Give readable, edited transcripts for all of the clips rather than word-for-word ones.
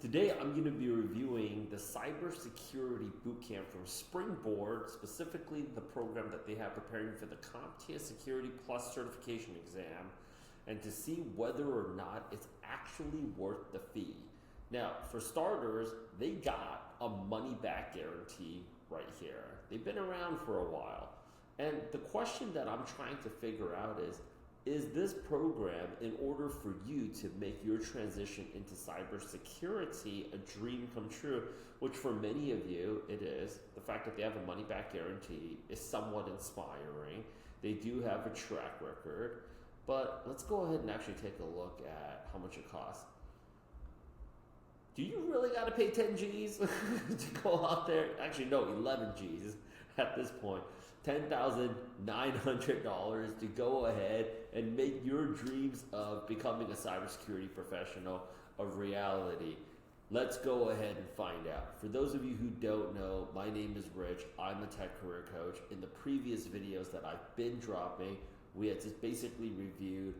Today I'm going to be reviewing the Cybersecurity Bootcamp from Springboard, specifically the program that they have preparing for the CompTIA Security Plus certification exam, and to see whether or not it's actually worth the fee. Now, for starters, they got a money-back guarantee right here. They've been around for a while. And the question that I'm trying to figure out is this program, in order for you to make your transition into cybersecurity a dream come true, which for many of you it is. The fact that they have a money-back guarantee is somewhat inspiring. They do have a track record, but let's go ahead and actually take a look at how much it costs. Do you really got to pay 10 G's to go out there? Actually, no, 11 G's at this point. $10,900 to go ahead and make your dreams of becoming a cybersecurity professional a reality. Let's go ahead and find out. For those of you who don't know, my name is Rich. I'm a tech career coach. In the previous videos that I've been dropping, we had just basically reviewed,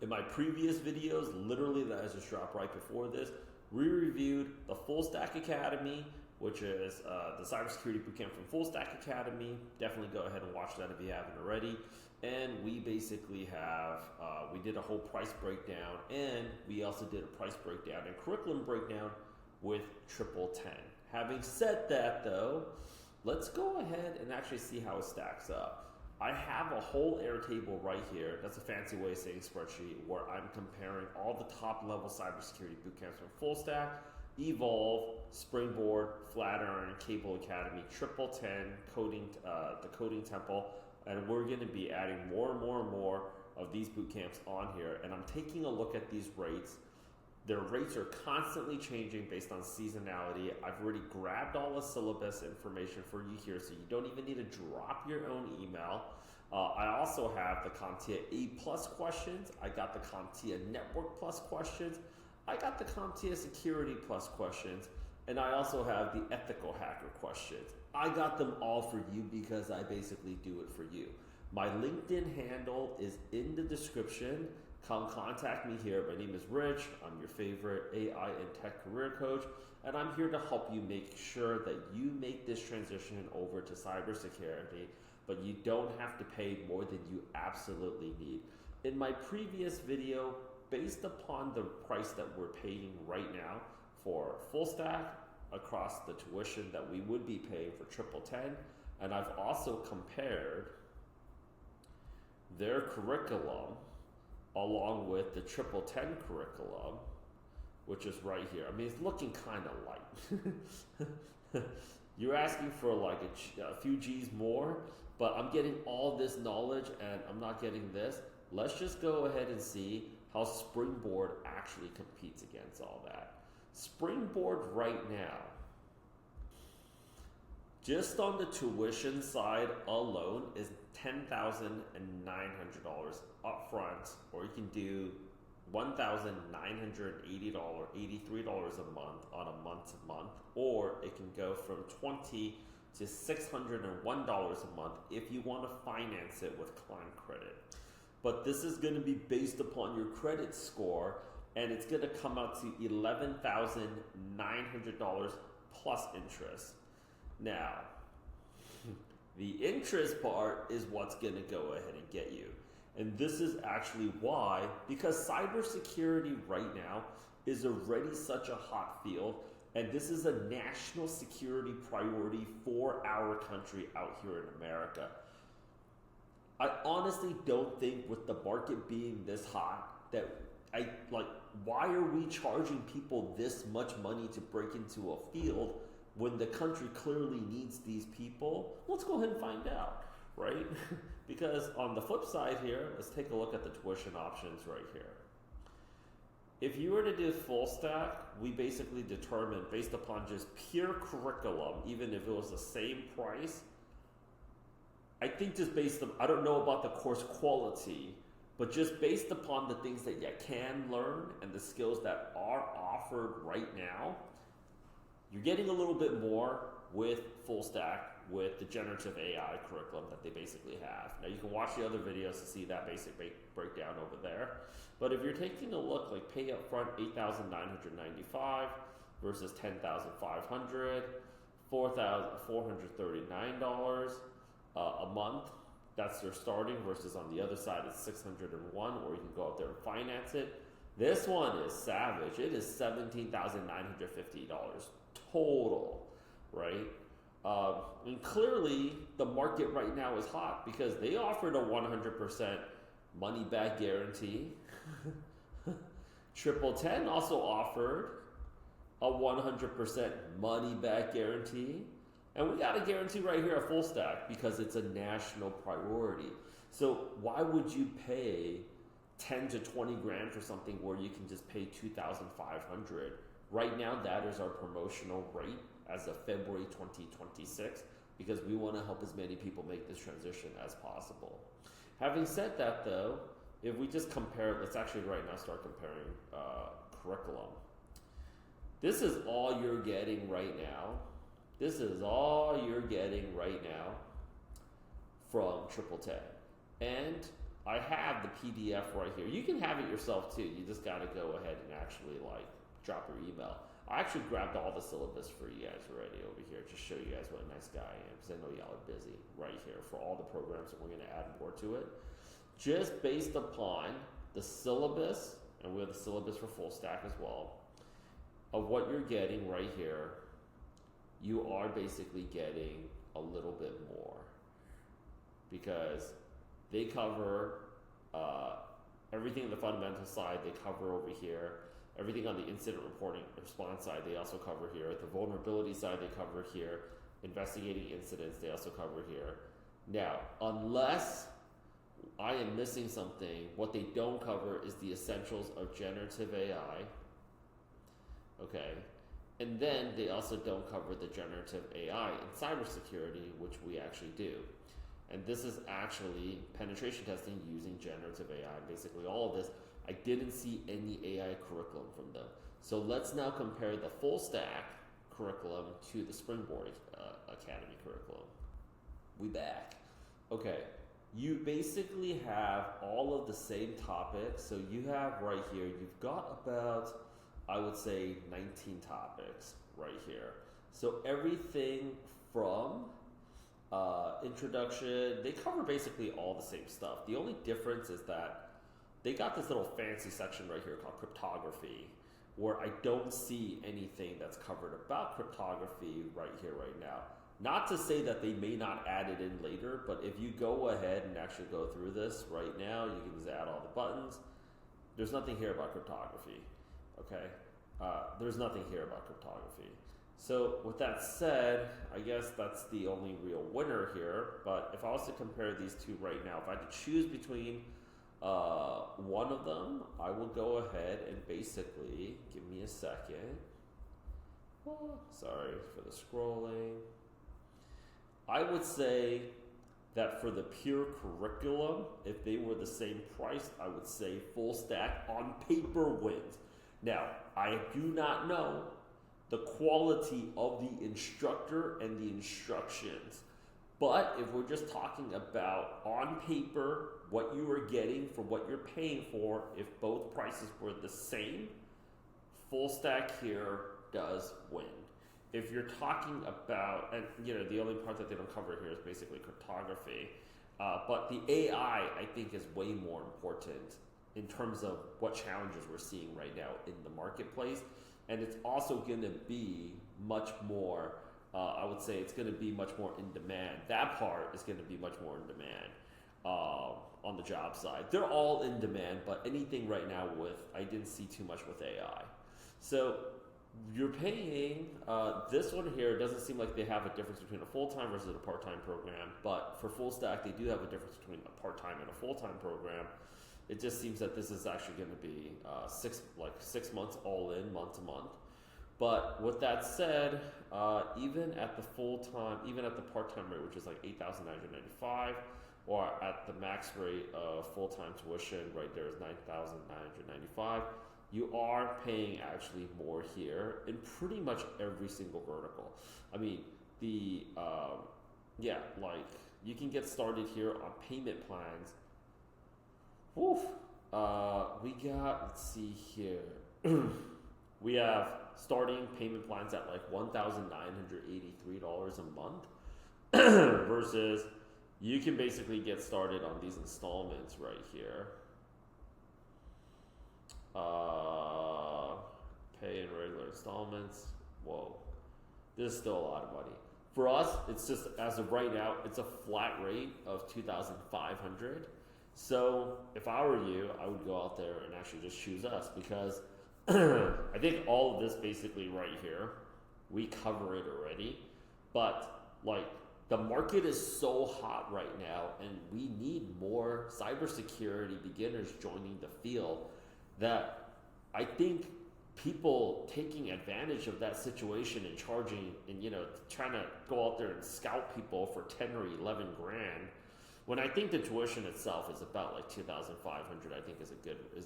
in my previous videos, literally that I just dropped right before this, we reviewed the Full Stack Academy, which is the Cybersecurity Bootcamp from Full Stack Academy. Definitely go ahead and watch that if you haven't already. And we basically have, we did a whole price breakdown, and we also did a price breakdown and curriculum breakdown with TripleTen. Having said that though, let's go ahead and actually see how it stacks up. I have a whole Airtable right here. That's a fancy way of saying spreadsheet, where I'm comparing all the top level cybersecurity bootcamps from Full Stack, Evolve, Springboard, Flatiron, Cable Academy, TripleTen, the Coding Temple, and we're going to be adding more and more and more of these bootcamps on here. And I'm taking a look at these rates. Their rates are constantly changing based on seasonality. I've already grabbed all the syllabus information for you here, so you don't even need to drop your own email. I also have the CompTIA A+ questions. I got the CompTIA Network Plus questions. I got the CompTIA Security Plus questions. And I also have the Ethical Hacker questions. I got them all for you because I basically do it for you. My LinkedIn handle is in the description. Come contact me here. My name is Rich. I'm your favorite AI and tech career coach, and I'm here to help you make sure that you make this transition over to cybersecurity, but you don't have to pay more than you absolutely need. In my previous video, based upon the price that we're paying right now for full stack across the tuition that we would be paying for TripleTen, and I've also compared their curriculum along with the TripleTen curriculum, which is right here. I mean, it's looking kind of light. You're asking for like a few G's more, but I'm getting all this knowledge and I'm not getting this. Let's just go ahead and see how Springboard actually competes against all that. Springboard right now, just on the tuition side alone, is $10,900 up front, or you can do $1,983 a month on a month-to-month, or it can go from $20 to $601 a month if you want to finance it with client credit. But this is going to be based upon your credit score, and it's going to come out to $11,900 plus interest. Now, the interest part is what's going to go ahead and get you. And this is actually why, because cybersecurity right now is already such a hot field, and this is a national security priority for our country out here in America. I honestly don't think, with the market being this hot, that why are we charging people this much money to break into a field when the country clearly needs these people? Let's go ahead and find out, right? Because on the flip side here, let's take a look at the tuition options right here. If you were to do full stack, we basically determine based upon just pure curriculum, even if it was the same price, I think just based on, I don't know about the course quality, but just based upon the things that you can learn and the skills that are offered right now, you're getting a little bit more with full stack with the generative AI curriculum that they basically have. Now you can watch the other videos to see that basic breakdown over there. But if you're taking a look, like pay up front $8,995 versus $10,500, $4,439 a month. That's their starting versus on the other side it's $601, or you can go out there and finance it. This one is savage. It is $17,950 total, right? And clearly the market right now is hot because they offered a 100% money back guarantee. TripleTen also offered a 100% money back guarantee. And we got a guarantee right here at Full Stack because it's a national priority. So why would you pay 10 to 20 grand for something where you can just pay 2,500? Right now, that is our promotional rate as of February 2026 because we want to help as many people make this transition as possible. Having said that, though, if we just compare, let's actually right now start comparing curriculum. This is all you're getting right now. This is all you're getting right now from TripleTen. And I have the PDF right here. You can have it yourself too. You just got to go ahead and actually like drop your email. I actually grabbed all the syllabus for you guys already over here to show you guys what a nice guy I am because I know y'all are busy right here for all the programs that we're going to add more to it. Just based upon the syllabus, and we have the syllabus for Full Stack as well, of what you're getting right here, you are basically getting a little bit more because they cover everything on the fundamental side. They cover over here everything on the incident reporting response side. They also cover here the vulnerability side. They cover here investigating incidents. They also cover here. Now, unless I am missing something, what they don't cover is the essentials of generative AI. Okay. And then they also don't cover the generative AI in cybersecurity, which we actually do. And this is actually penetration testing using generative AI. Basically all of this, I didn't see any AI curriculum from them. So let's now compare the Full Stack curriculum to the Springboard Academy curriculum. We back. Okay, you basically have all of the same topics. So you have right here, you've got about, I would say 19 topics right here. So everything from introduction, they cover basically all the same stuff. The only difference is that they got this little fancy section right here called cryptography, where I don't see anything that's covered about cryptography right here, right now. Not to say that they may not add it in later, but if you go ahead and actually go through this right now, you can just add all the buttons. There's nothing here about cryptography. Okay, there's nothing here about cryptography. So with that said, I guess that's the only real winner here. But if I was to compare these two right now, if I had to choose between one of them, I will go ahead and basically, give me a second. Oh, sorry for the scrolling. I would say that for the pure curriculum, if they were the same price, I would say Full Stack on paper wins. Now, I do not know the quality of the instructor and the instructions. But if we're just talking about on paper, what you are getting for what you're paying for, if both prices were the same, Full Stack here does win. If you're talking about, and the only part that they don't cover here is basically cryptography, but the AI I think is way more important in terms of what challenges we're seeing right now in the marketplace. And it's also going to be much more, I would say it's going to be much more in demand. That part is going to be much more in demand on the job side. They're all in demand, but anything right now I didn't see too much with AI. So you're paying, this one here, it doesn't seem like they have a difference between a full-time versus a part-time program, but for Full Stack, they do have a difference between a part-time and a full-time program. It just seems that this is actually going to be 6 months all in, month to month. But with that said, even at the full-time, even at the part-time rate, which is like $8,995, or at the max rate of full-time tuition, right there is $9,995, you are paying actually more here in pretty much every single vertical. I mean, the yeah, like you can get started here on payment plans. Woof. We got, let's see here. We have starting payment plans at like $1,983 a month versus you can basically get started on these installments right here. Pay in regular installments. Whoa, this is still a lot of money. For us, it's just, as of right now, it's a flat rate of $2,500. So if I were you, I would go out there and actually just choose us, because I think all of this basically right here, we cover it already. But like the market is so hot right now, and we need more cybersecurity beginners joining the field, that I think people taking advantage of that situation and charging and trying to go out there and scout people for 10 or 11 grand, when I think the tuition itself is about like 2,500, I think is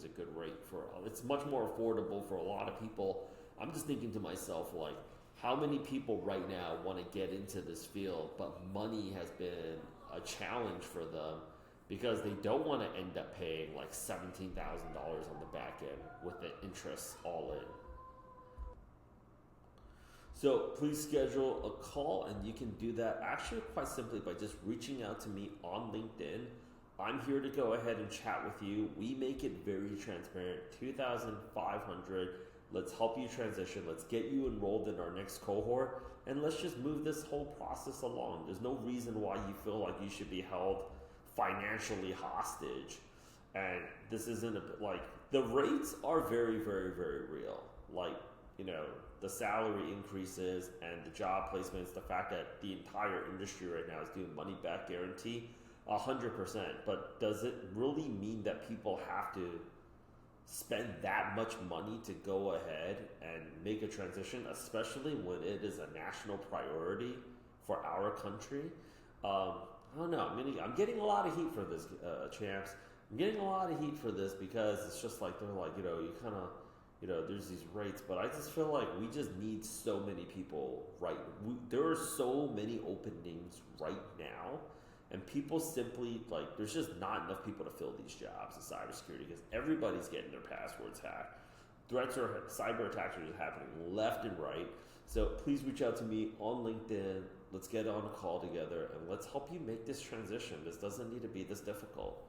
a good rate for. It's much more affordable for a lot of people. I'm just thinking to myself, like, how many people right now want to get into this field, but money has been a challenge for them because they don't want to end up paying like $17,000 on the back end with the interest all in. So please schedule a call, and you can do that actually quite simply by just reaching out to me on LinkedIn. I'm here to go ahead and chat with you. We make it very transparent. 2,500. Let's help you transition. Let's get you enrolled in our next cohort, and let's just move this whole process along. There's no reason why you feel like you should be held financially hostage. And this isn't like, the rates are very, very, very real. Like, the salary increases and the job placements, the fact that the entire industry right now is doing money back guarantee, 100%. But does it really mean that people have to spend that much money to go ahead and make a transition, especially when it is a national priority for our country? I don't know. I'm getting a lot of heat for this, champs. I'm getting a lot of heat for this because it's just like, they're like, you kind of, there's these rates, but I just feel like we just need so many people there are so many openings right now, and people simply, like, there's just not enough people to fill these jobs in cybersecurity because everybody's getting their passwords hacked. Cyber attacks are just happening left and right. So please reach out to me on LinkedIn. Let's get on a call together and let's help you make this transition. This doesn't need to be this difficult.